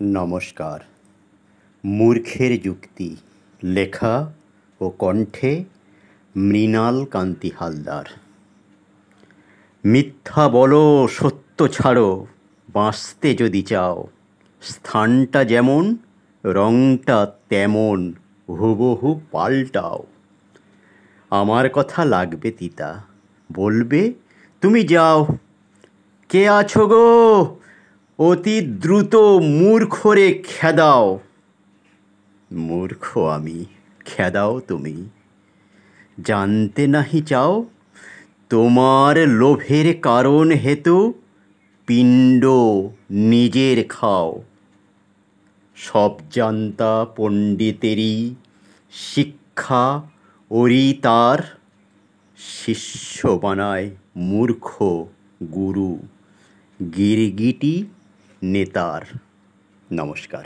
নমস্কার। মূর্খের যুক্তি লেখা ও কণ্ঠে মৃণাল কান্তি হালদার। মিথ্যা বলো, সত্য ছাড়ো, বাঁচতে যদি চাও। স্থানটা যেমন, রংটা তেমন, হুবহু পাল্টাও। আমার কথা লাগবে তিতা, বলবে তুমি যাও। কে আছো গো, অতি দ্রুত মূর্খরে খেদাও। মূর্খ আমি, খেদাও তুমি। জানতে নাহি চাও, তোমার লোভের কারণ হেতু পিণ্ড নিজের খাও। সব জান্তা পণ্ডিতেরই শিক্ষা ওরি তার, শিষ্য বানায় মূর্খ গুরু, গিরগিটি নেতার। নমস্কার।